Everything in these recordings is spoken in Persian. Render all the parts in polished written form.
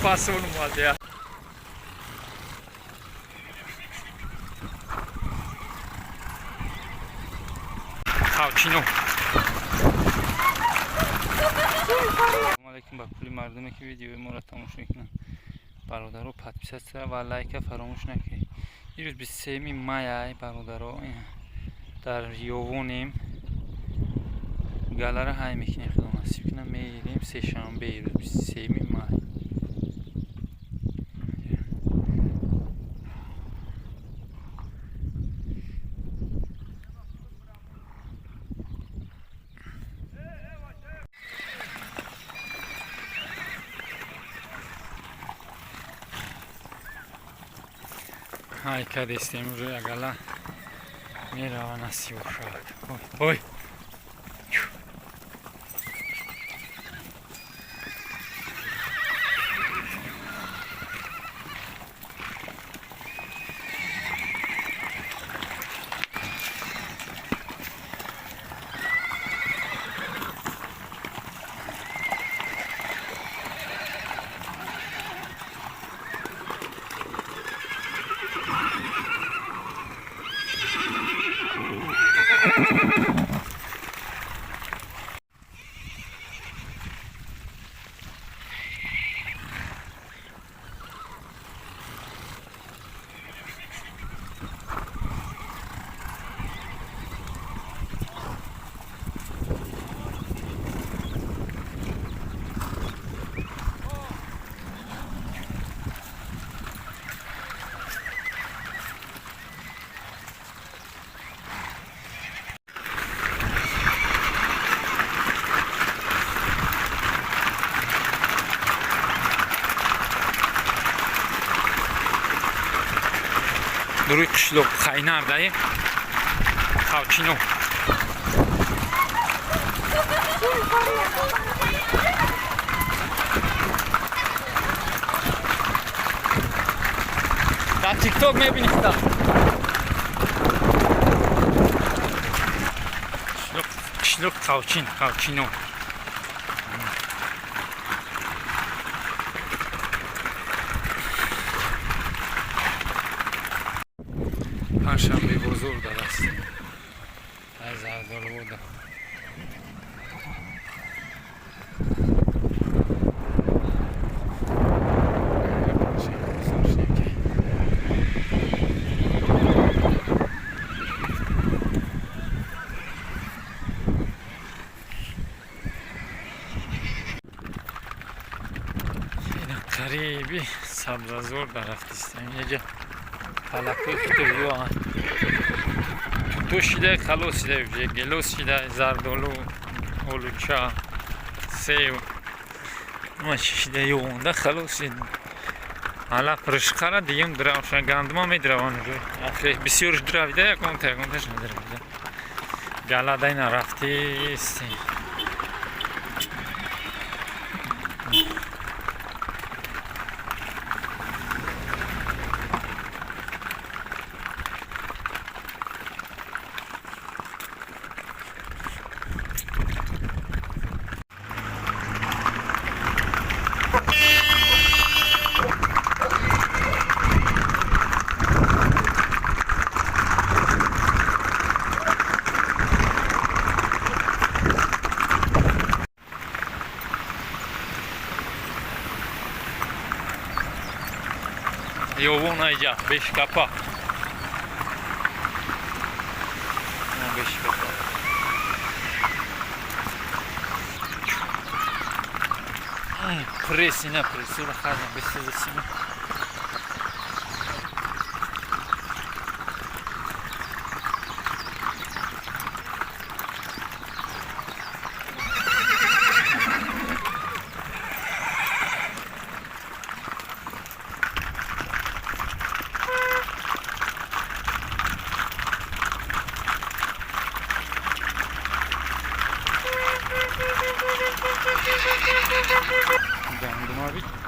Passou no molde. Cappuccino. علیکم با کلی مردمی که ویدیو ما را تماشا میکنن. برادرو پادپیسات و لایک فراموش نکنید. این روز 23 مای برادرو در یوونیم گالر های میکنیم خدا نصیب کنه میریم سه شنبه روز 23 مای. های که دستیم روی گالا میره و نصیب شد. اوی روی قشلوق خاینار دایی کاوچینو در تیک توک میبینی خدا قشلوق کاوچینو پنجشنبه بزرگ در است از اردال بوده قریبی سبززور در رفتیستم یه جا پلکوی خطویو آن تو شیده خلوص شیده بشه گلوس شیده زردالو اولوچا سیو ما شیده یونده خلوص شیده حالا پرشقه را دیم دراوشن گندما می دراوان روی آخری بسیارش دراویده یکون تش ندراویده گالا داینا رفتیستی Yolun ayca 5 kapa. 5 kapa. Presine presura hadi besizesine.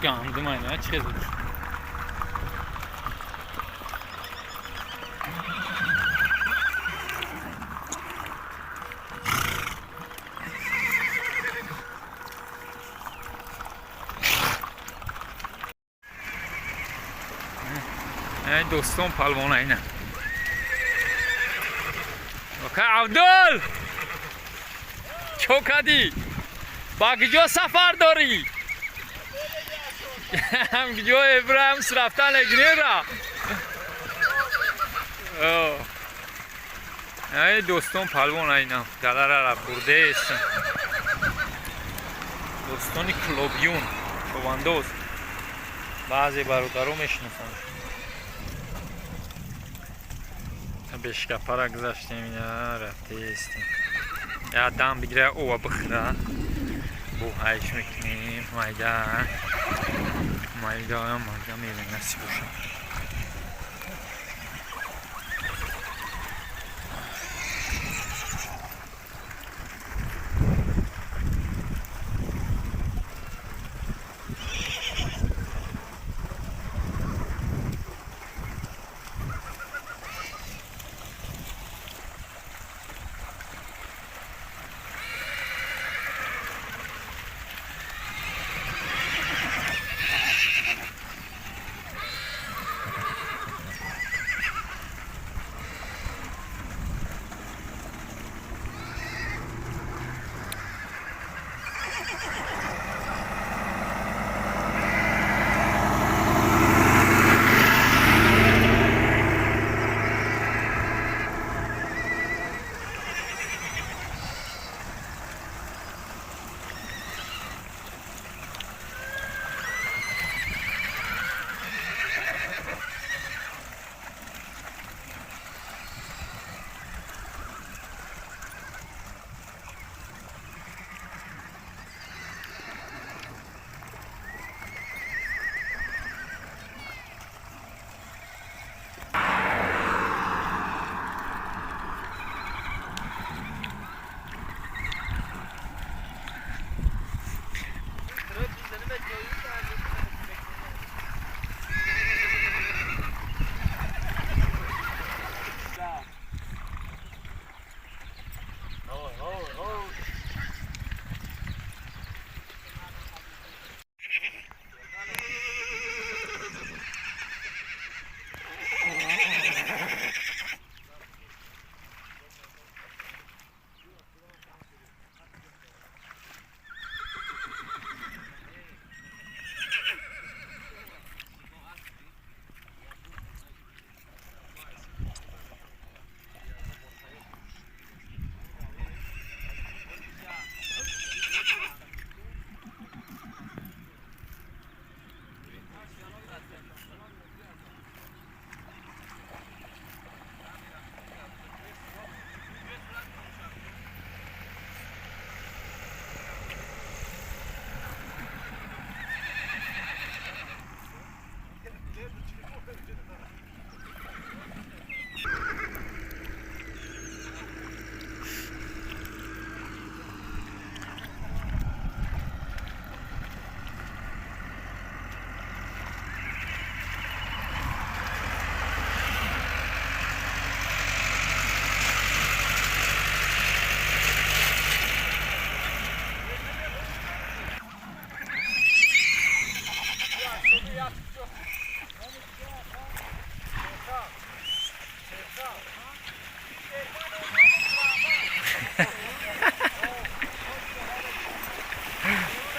Gandım aynen açık yazılır. ای دوستان پلوان اینه اوکی عبدال چو کدی با کجا سفر داری؟ هم کجا ابراهیم رفتن لگنی را ای دوستان پلوان اینه دلاره را برده است دوستانی کلوبیون چواندوز بعضی برادرها میشناسن بشکپه را گذاشتیم اینا رفته استیم یا دم بگیره او بخوره بو هایش میکنیم مایده میبینه نسی باشم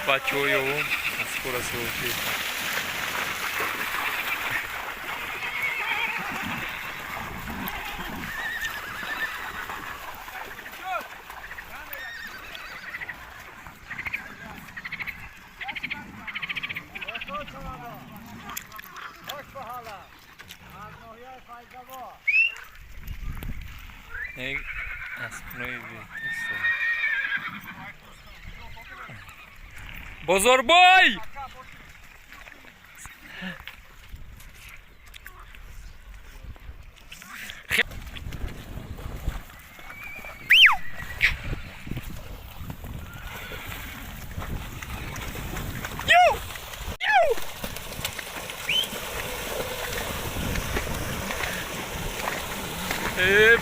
Bacioio, ancora solo Bozorboy!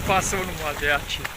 Passa no madeate.